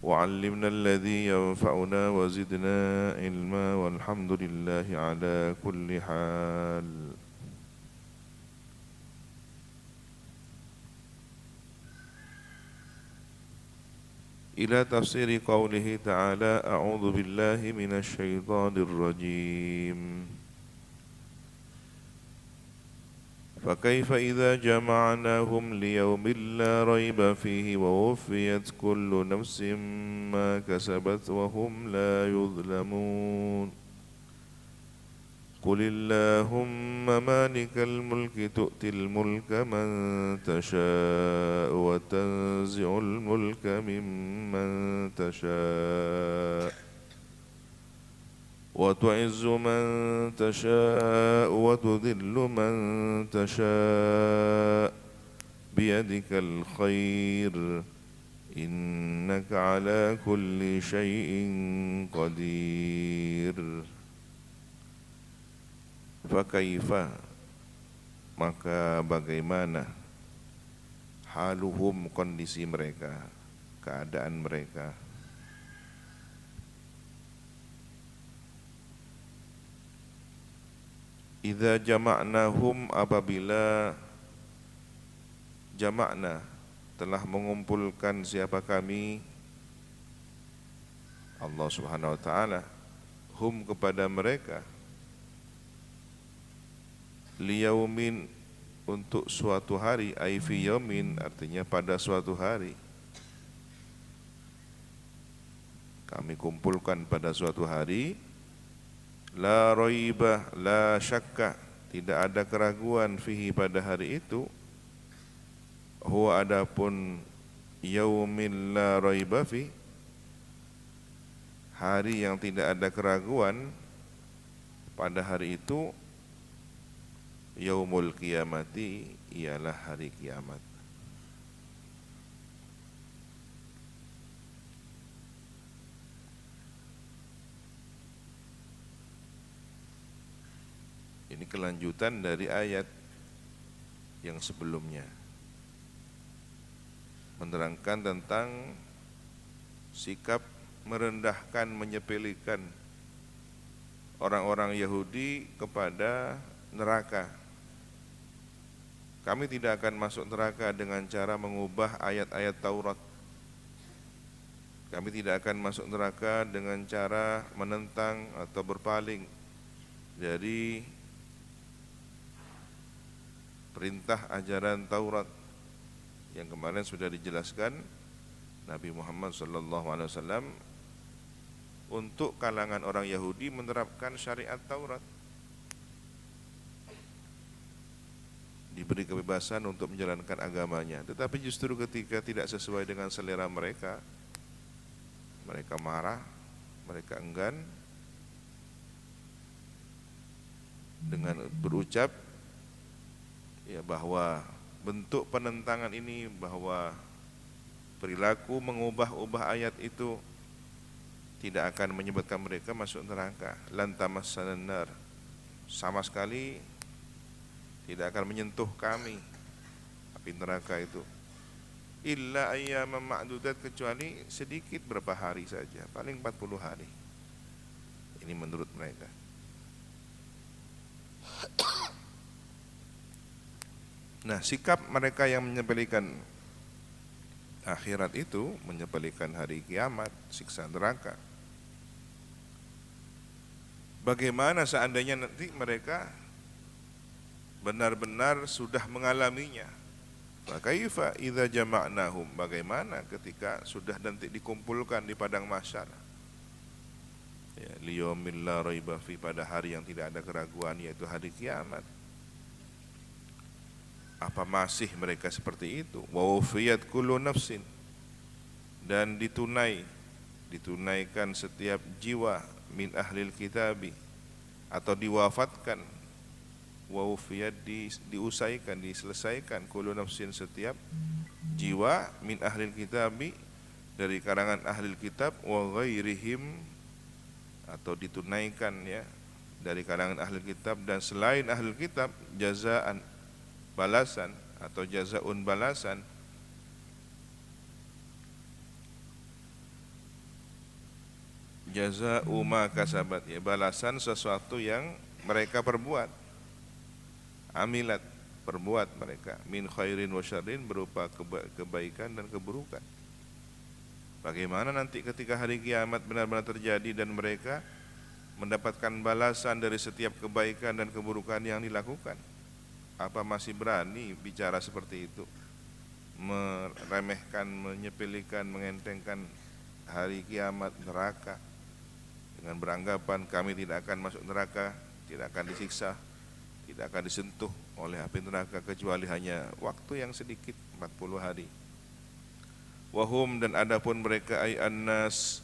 وعلمنا الذي ينفعنا وزدنا علما والحمد لله على كل حال. إلى تفسير قوله تعالى: أعوذ بالله من الشيطان الرجيم. فكيف إذا جمعناهم ليوم لا ريب فيه ووفيت كل نفس ما كسبت وهم لا يظلمون. قل اللهم مالك الملك تؤتي الملك من تشاء وتنزع الملك ممن تشاء وتعز من تشاء وتذل من تشاء بيدك الخير إنك على كل شيء قدير. Fakaifa, maka bagaimana, haluhum, kondisi mereka, keadaan mereka. Idza jama'nahum, apabila jama'na, telah mengumpulkan siapa kami, Allah Subhanahu wa taala, hum, kepada mereka, liyaumin, untuk suatu hari, ai fi yaumin, artinya pada suatu hari. Kami kumpulkan pada suatu hari, la raibah, la syakka, tidak ada keraguan, fihi, pada hari itu, huwa, adapun yaumin la raiba fi, hari yang tidak ada keraguan pada hari itu, yaumul qiyamati, ialah hari kiamat. Ini kelanjutan dari ayat yang sebelumnya, menerangkan tentang sikap merendahkan, menyepelekan orang-orang Yahudi kepada neraka. Kami tidak akan masuk neraka dengan cara mengubah ayat-ayat Taurat. Kami tidak akan masuk neraka dengan cara menentang atau berpaling dari perintah ajaran Taurat yang kemarin sudah dijelaskan Nabi Muhammad SAW untuk kalangan orang Yahudi menerapkan syariat Taurat, diberi kebebasan untuk menjalankan agamanya. Tetapi justru ketika tidak sesuai dengan selera mereka, mereka marah, mereka enggan, dengan berucap ya bahwa bentuk penentangan ini, bahwa perilaku mengubah-ubah ayat itu tidak akan menyebabkan mereka masuk neraka. Lan tamassanan nar, sama sekali tidak akan menyentuh kami api neraka itu, illa ayyaman ma'dudat, kecuali sedikit berapa hari saja, paling 40 hari. Ini menurut mereka. Nah, sikap mereka yang menyepelekan akhirat itu, menyepelekan hari kiamat, siksa neraka. Bagaimana seandainya nanti mereka benar-benar sudah mengalaminya? Fakaifa idza jama'nahum, bagaimana ketika sudah nanti dikumpulkan di padang mahsyar, ya, liyaumil la raiba fi, pada hari yang tidak ada keraguan, yaitu hari kiamat. Apa masih mereka seperti itu? Wa wufiyat kullu nafsin, dan ditunaikan setiap jiwa, min ahlil kitabi, atau diwafatkan, wa wufiyat, diusaikan, diselesaikan, kullu nafsin, setiap jiwa, min ahlil kitabi, dari kalangan ahlil kitab, wa ghairihim, atau ditunaikan ya dari kalangan ahlil kitab dan selain ahlil kitab, jazaan, balasan, atau jazaun, balasan, Jazaa'u ma kasabat, ya balasan sesuatu yang mereka perbuat. Amilat, perbuat mereka, min khairin wa syarrin, berupa kebaikan dan keburukan. Bagaimana nanti ketika hari kiamat benar-benar terjadi dan mereka mendapatkan balasan dari setiap kebaikan dan keburukan yang dilakukan? Apa masih berani bicara seperti itu? Meremehkan, menyepelekan, mengentengkan hari kiamat, neraka, dengan beranggapan kami tidak akan masuk neraka, tidak akan disiksa, tidak akan disentuh oleh api neraka kecuali hanya waktu yang sedikit, 40 hari. Wahum, dan adapun mereka ay annas,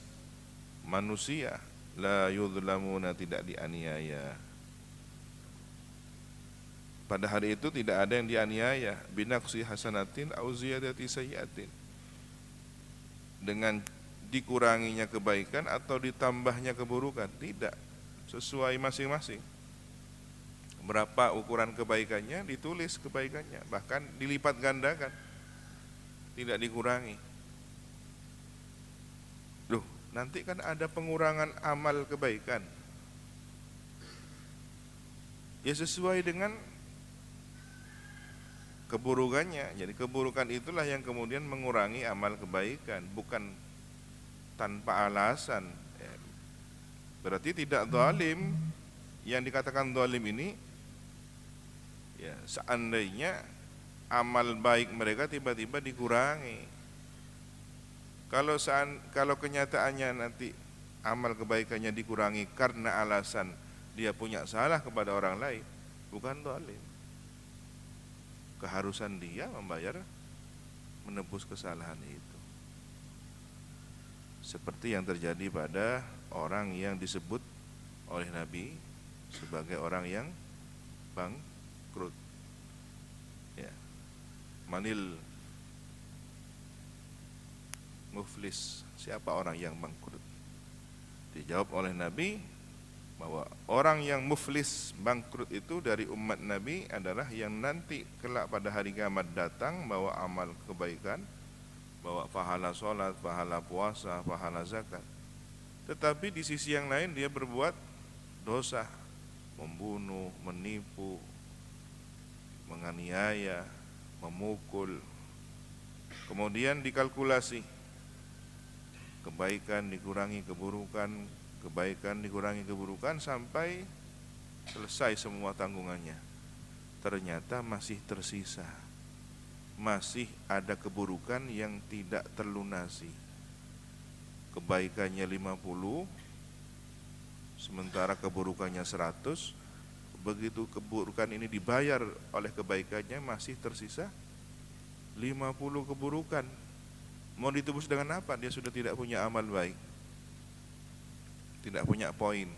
manusia, la yudlamuna, tidak dianiaya. Pada hari itu tidak ada yang dianiaya, binaqsi hasanatin au ziyadati sayyiatin, dengan dikuranginya kebaikan atau ditambahnya keburukan, tidak, sesuai masing-masing. Berapa ukuran kebaikannya, ditulis kebaikannya, bahkan dilipat gandakan, tidak dikurangi. Loh, nanti kan ada pengurangan amal kebaikan, ya sesuai dengan keburukannya. Jadi keburukan itulah yang kemudian mengurangi amal kebaikan, bukan tanpa alasan. Berarti tidak zalim. Yang dikatakan zalim ini, ya seandainya amal baik mereka tiba-tiba dikurangi. Kalau kenyataannya nanti amal kebaikannya dikurangi karena alasan dia punya salah kepada orang lain, bukan zalim. Keharusan dia membayar, menebus kesalahan itu. Seperti yang terjadi pada orang yang disebut oleh Nabi sebagai orang yang bangkrut. Ya. Manil muflis, siapa orang yang bangkrut? Dijawab oleh Nabi bahwa orang yang muflis, bangkrut itu dari umat Nabi adalah yang nanti kelak pada hari kiamat datang bawa amal kebaikan, bawa pahala sholat, pahala puasa, pahala zakat, tetapi di sisi yang lain dia berbuat dosa, membunuh, menipu, menganiaya, memukul. Kemudian dikalkulasi, kebaikan dikurangi keburukan, kebaikan dikurangi keburukan, sampai selesai semua tanggungannya. Ternyata masih tersisa, masih ada keburukan yang tidak terlunasi. Kebaikannya 50, sementara keburukannya 100. Begitu keburukan ini dibayar oleh kebaikannya, masih tersisa 50 keburukan. Mau ditebus dengan apa? Dia sudah tidak punya amal baik, tidak punya poin,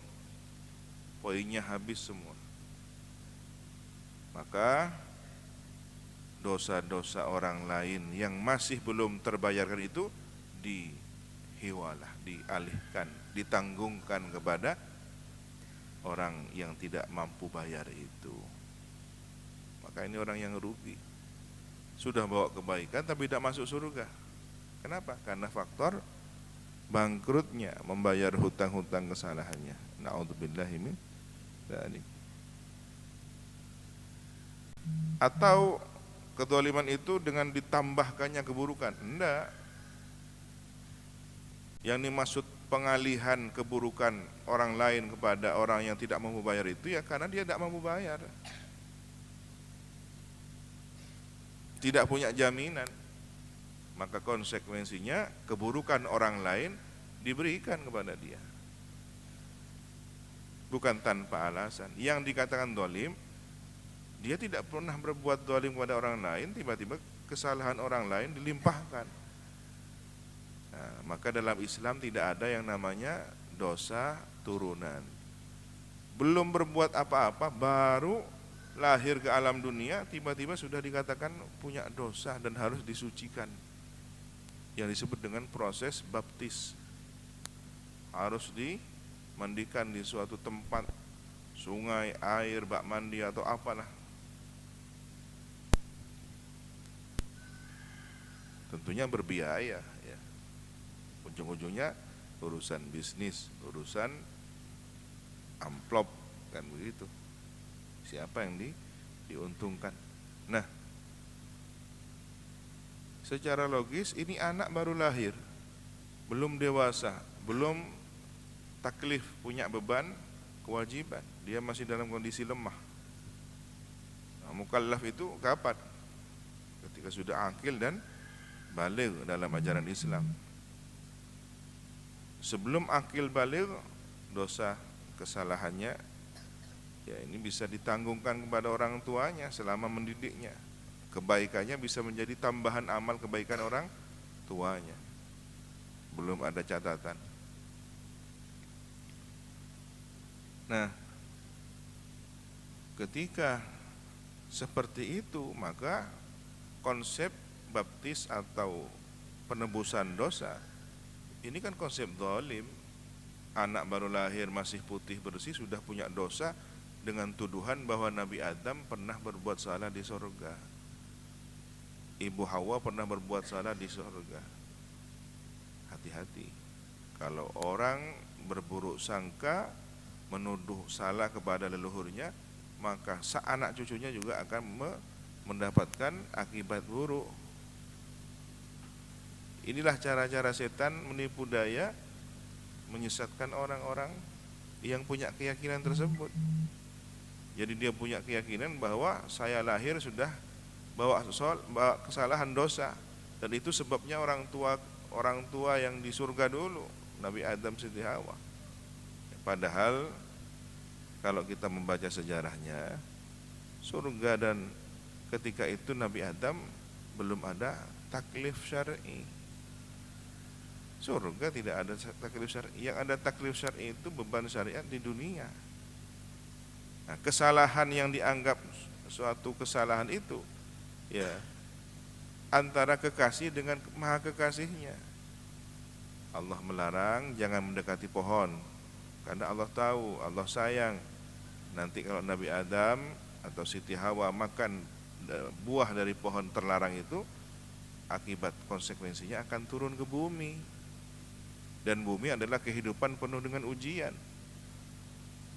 poinnya habis semua. Maka dosa-dosa orang lain yang masih belum terbayarkan itu dihiwalah, dialihkan, ditanggungkan kepada orang yang tidak mampu bayar itu. Maka ini orang yang rugi, sudah bawa kebaikan tapi tidak masuk surga. Kenapa? Karena faktor bangkrutnya, membayar hutang-hutang kesalahannya. Na'udzubillahi min dzalik. Atau kezaliman itu dengan ditambahkannya keburukan? Enggak. Yang dimaksud pengalihan keburukan orang lain kepada orang yang tidak mampu bayar itu ya karena dia tidak mampu bayar, tidak punya jaminan. Maka konsekuensinya keburukan orang lain diberikan kepada dia, bukan tanpa alasan. Yang dikatakan zalim, dia tidak pernah berbuat zalim kepada orang lain, tiba-tiba kesalahan orang lain dilimpahkan. Nah, maka dalam Islam tidak ada yang namanya dosa turunan. Belum berbuat apa-apa, baru lahir ke alam dunia, tiba-tiba sudah dikatakan punya dosa dan harus disucikan, yang disebut dengan proses baptis. Harus dimandikan di suatu tempat, sungai, air, bak mandi atau apalah. Tentunya berbiaya ya. Ujung-ujungnya urusan bisnis, urusan amplop, kan begitu. Siapa yang diuntungkan? Nah, secara logis ini anak baru lahir, belum dewasa, belum taklif, punya beban, kewajiban, dia masih dalam kondisi lemah. Nah, mukallaf itu kapan? Ketika sudah akil dan baligh dalam ajaran Islam. Sebelum akil baligh, dosa kesalahannya ya ini bisa ditanggungkan kepada orang tuanya selama mendidiknya. Kebaikannya bisa menjadi tambahan amal kebaikan orang tuanya. Belum ada catatan. Nah, ketika seperti itu, maka konsep baptis atau penebusan dosa ini kan konsep zalim. Anak baru lahir masih putih bersih sudah punya dosa dengan tuduhan bahwa Nabi Adam pernah berbuat salah di surga, Ibu Hawa pernah berbuat salah di surga. Hati-hati kalau orang berburuk sangka, menuduh salah kepada leluhurnya, maka anak cucunya juga akan mendapatkan akibat buruk. Inilah cara-cara setan menipu daya, menyesatkan orang-orang yang punya keyakinan tersebut. Jadi dia punya keyakinan bahwa saya lahir sudah bawa kesalahan dosa, dan itu sebabnya orang tua yang di surga dulu, Nabi Adam Siti Hawa. Padahal kalau kita membaca sejarahnya, surga dan ketika itu Nabi Adam belum ada taklif syar'i. Surga tidak ada taklif syar'i. Yang ada taklif syar'i itu beban syariat di dunia. Nah, kesalahan yang dianggap suatu kesalahan itu ya antara kekasih dengan maha kekasihnya. Allah melarang jangan mendekati pohon karena Allah tahu, Allah sayang. Nanti kalau Nabi Adam atau Siti Hawa makan buah dari pohon terlarang itu, akibat konsekuensinya akan turun ke bumi. Dan bumi adalah kehidupan penuh dengan ujian.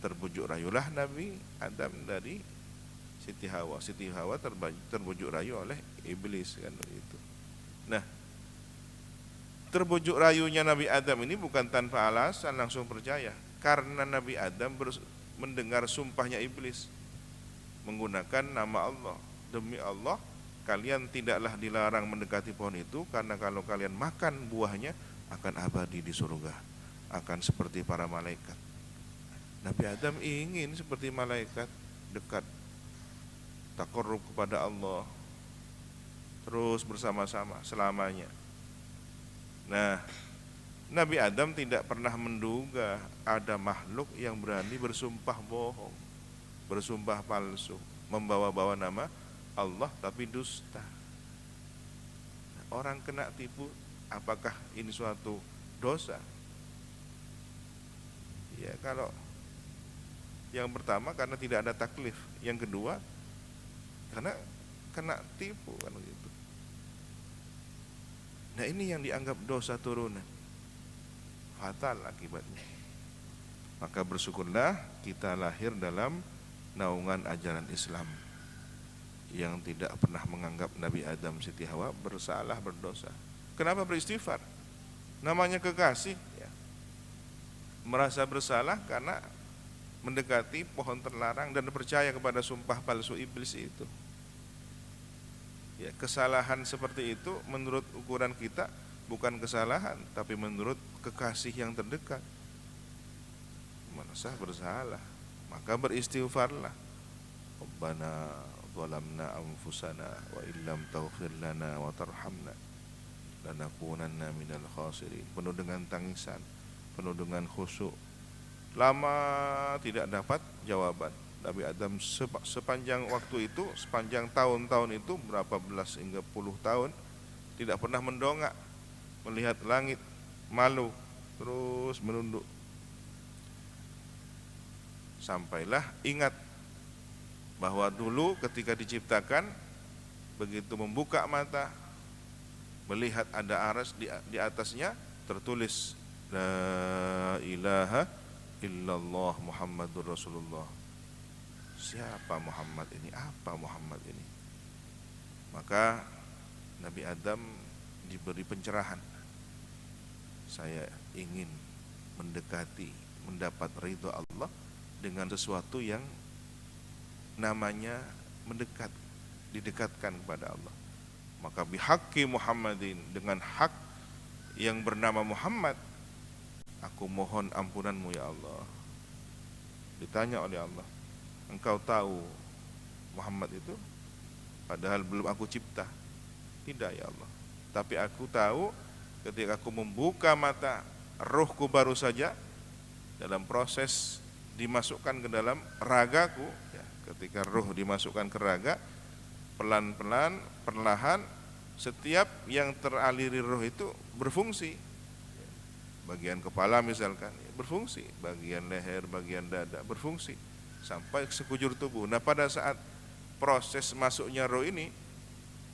Terbujuk rayulah Nabi Adam dari Siti Hawa. Siti Hawa terbujuk rayu oleh iblis, kan begitu. Nah, terbujuk rayunya Nabi Adam ini bukan tanpa alasan langsung percaya, karena Nabi Adam mendengar sumpahnya iblis menggunakan nama Allah. Demi Allah, kalian tidaklah dilarang mendekati pohon itu, karena kalau kalian makan buahnya akan abadi di surga, akan seperti para malaikat. Nabi Adam ingin seperti malaikat, dekat, taqarrub kepada Allah, terus bersama-sama selamanya. Nah, Nabi Adam tidak pernah menduga ada makhluk yang berani bersumpah bohong, bersumpah palsu, membawa-bawa nama Allah tapi dusta. Orang kena tipu, apakah ini suatu dosa? Ya, kalau yang pertama karena tidak ada taklif, yang kedua karena kena tipu, kan begitu. Nah, ini yang dianggap dosa turunan, fatal akibatnya. Maka bersyukurlah kita lahir dalam naungan ajaran Islam yang tidak pernah menganggap Nabi Adam Siti Hawa bersalah, berdosa. Kenapa beristighfar? Namanya kekasih ya. Merasa bersalah karena mendekati pohon terlarang dan percaya kepada sumpah palsu iblis itu. Ya, kesalahan seperti itu menurut ukuran kita bukan kesalahan, tapi menurut kekasih yang terdekat merasa bersalah, maka beristighfarlah. Rabbana zalamna anfusana wa illam taghfir lana wa tarhamna lanakunanna minal khasirin. Penuh dengan tangisan, penuh dengan khusyuk. Lama tidak dapat jawaban. Nabi Adam sepanjang waktu itu, sepanjang tahun-tahun itu, berapa belas hingga puluh tahun, tidak pernah mendongak melihat langit, malu, terus menunduk. Sampailah ingat bahwa dulu ketika diciptakan, begitu membuka mata, melihat ada aras di atasnya, tertulis La ilaha illallah Muhammadur Rasulullah. Siapa Muhammad ini? Apa Muhammad ini? Maka Nabi Adam diberi pencerahan. Saya ingin mendekati, mendapat ridho Allah dengan sesuatu yang namanya mendekat, didekatkan kepada Allah. Maka bihaqqi Muhammadin, dengan hak yang bernama Muhammad, aku mohon ampunanmu ya Allah. Ditanya oleh Allah, engkau tahu Muhammad itu? Padahal belum aku cipta. Tidak ya Allah, tapi aku tahu ketika aku membuka mata, rohku baru saja dalam proses dimasukkan ke dalam ragaku ya, ketika roh dimasukkan ke raga, pelan-pelan, perlahan, setiap yang teraliri roh itu berfungsi. Bagian kepala misalkan berfungsi, bagian leher, bagian dada berfungsi, sampai sekujur tubuh. Nah pada saat proses masuknya roh ini,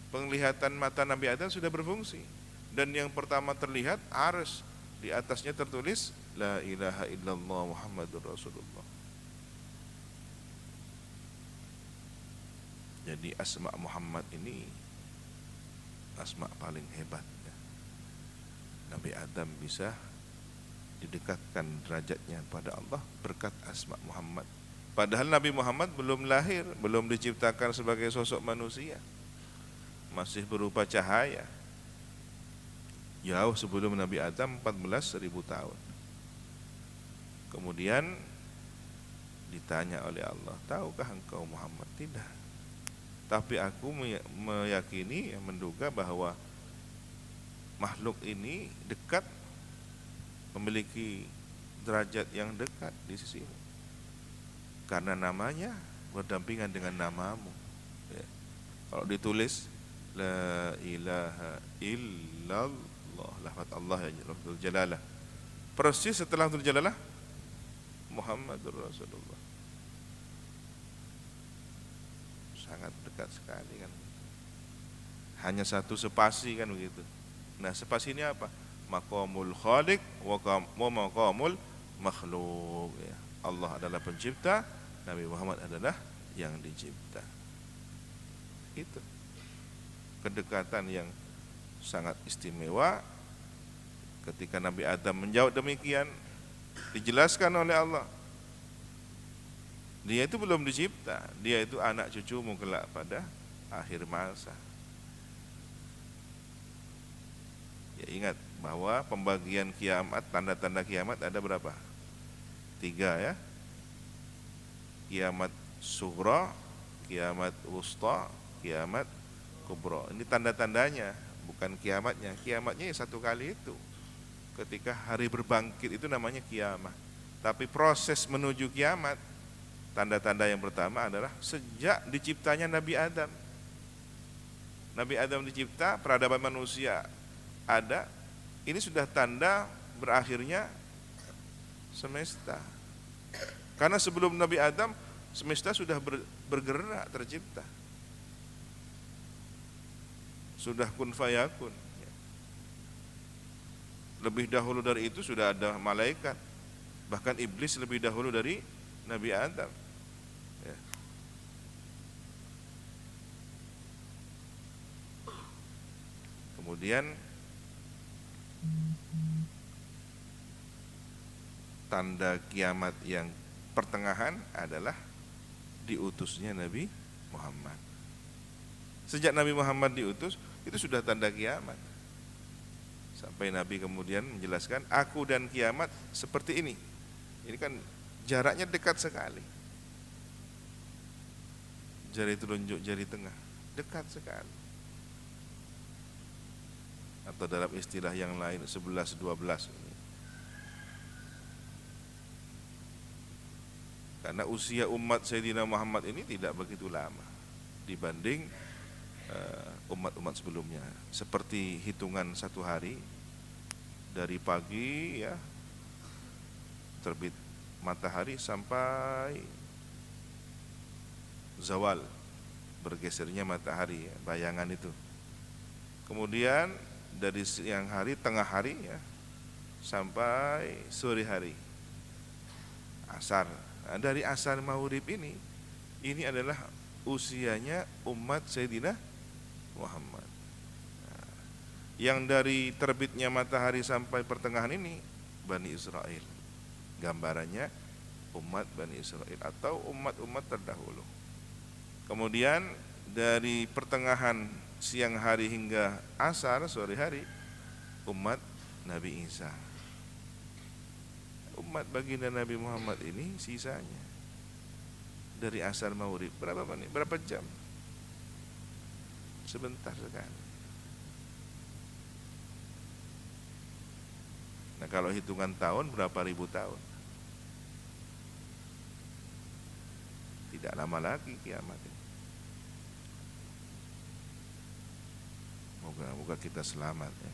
penglihatan mata Nabi Adam sudah berfungsi. Dan yang pertama terlihat arsy, di atasnya tertulis La ilaha illallah Muhammadur Rasulullah. Jadi asma Muhammad ini asma paling hebat ya. Nabi Adam bisa didekatkan derajatnya pada Allah berkat asma Muhammad. Padahal Nabi Muhammad belum lahir, belum diciptakan sebagai sosok manusia, masih berupa cahaya. Jauh sebelum Nabi Adam 14.000 tahun. Kemudian ditanya oleh Allah, tahukah engkau Muhammad? Tidak. Tapi aku meyakini, menduga bahwa makhluk ini dekat, memiliki derajat yang dekat di sisimu, karena namanya berdampingan dengan namamu ya. Kalau ditulis La ilaha illallah, lafaz Allah ya, lafzul jalalah, persis setelah lafzul jalalah Muhammadur Rasulullah. Sangat dekat sekali kan, hanya satu spasi kan begitu. Nah spasi ini apa? Maqamul khaliq wa maqamul makhluk ya. Allah adalah pencipta, Nabi Muhammad adalah yang dicipta. Itu kedekatan yang sangat istimewa. Ketika Nabi Adam menjawab demikian, dijelaskan oleh Allah, dia itu belum dicipta, dia itu anak cucumu kelak pada akhir masa. Ya ingat bahwa pembagian kiamat, tanda-tanda kiamat ada berapa? 3 ya. Kiamat sughra, kiamat wusta, kiamat kubra. Ini tanda-tandanya, bukan kiamatnya. Kiamatnya ya satu kali itu, ketika hari berbangkit itu namanya kiamat. Tapi proses menuju kiamat, tanda-tanda yang pertama adalah sejak diciptanya Nabi Adam. Nabi Adam dicipta, peradaban manusia ada, ini sudah tanda berakhirnya semesta. Karena sebelum Nabi Adam, semesta sudah bergerak, tercipta, sudah kun fayakun. Lebih dahulu dari itu sudah ada malaikat, bahkan iblis lebih dahulu dari Nabi Adam ya. Kemudian tanda kiamat yang pertengahan adalah diutusnya Nabi Muhammad. Sejak Nabi Muhammad diutus, itu sudah tanda kiamat. Sampai Nabi kemudian menjelaskan, aku dan kiamat seperti ini. Ini kan jaraknya dekat sekali. Jari telunjuk, jari tengah, dekat sekali. Atau dalam istilah yang lain 11-12 ini. Karena usia umat Sayyidina Muhammad ini tidak begitu lama dibanding umat-umat sebelumnya. Seperti hitungan satu hari, dari pagi ya terbit matahari sampai zawal, bergesernya matahari ya, bayangan itu. Kemudian dari siang hari, tengah hari ya, sampai sore hari, asar. Nah, dari asar maghrib ini adalah usianya umat Sayyidina Muhammad. Nah, yang dari terbitnya matahari sampai pertengahan ini Bani Israel. Gambarannya umat Bani Israel atau umat-umat terdahulu. Kemudian dari pertengahan siang hari hingga asar sore hari umat Nabi Isa. Umat baginda Nabi Muhammad ini sisanya dari asar maghrib berapa menit, berapa jam? Sebentar sekali. Nah, kalau hitungan tahun berapa ribu tahun? Tidak lama lagi kiamat ini. Moga-moga kita selamat ya,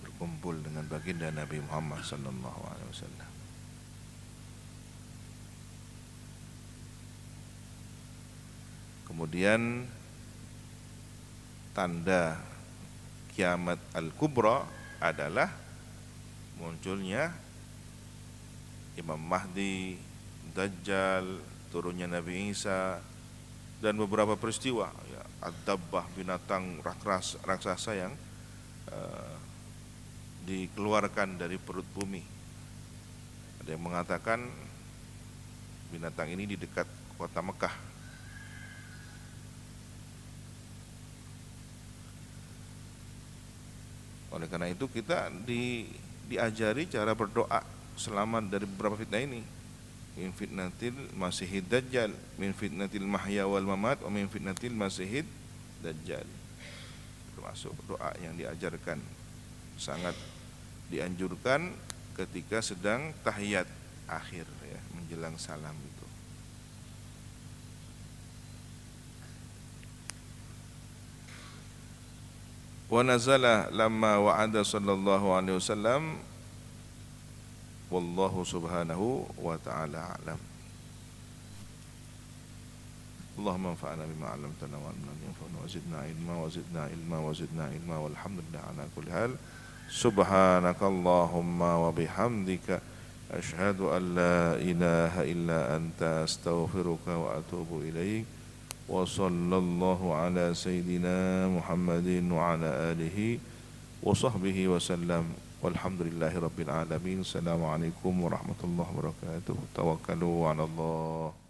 berkumpul dengan baginda Nabi Muhammad sallallahu alaihi wasallam. Kemudian tanda kiamat al-kubra adalah munculnya Imam Mahdi, Dajjal, turunnya Nabi Isa, dan beberapa peristiwa ya, ad-dabbah, binatang raksasa yang dikeluarkan dari perut bumi. Ada yang mengatakan binatang ini di dekat kota Mekah. Oleh karena itu kita diajari cara berdoa selamat dari beberapa fitnah ini. Min fitnatil masihid dajjal, min fitnatil mahya wal mamat, wa min fitnatil masihid dajjal. Termasuk doa yang diajarkan, sangat dianjurkan ketika sedang tahiyat akhir ya, menjelang salam itu. Wa nazala lamma wa'ada sallallahu alaihi wasallam wallahu subhanahu wa ta'ala a'lam. Allahumma anfa'na bima 'allamtana wa 'allimna wa zidna ilma wa zidna ilma wa zidna ilma walhamdulillah ala kulli hal. Subhanakallahumma wa bihamdika asyhadu an la ilaha illa anta astaghfiruka wa atubu ilaik. Wa sallallahu ala sayyidina Muhammadin wa ala alihi wa sahbihi wa sallam. Walhamdulillahi rabbil alamin. Assalamualaikum warahmatullahi wabarakatuh. Tawakkalu 'ala Allah.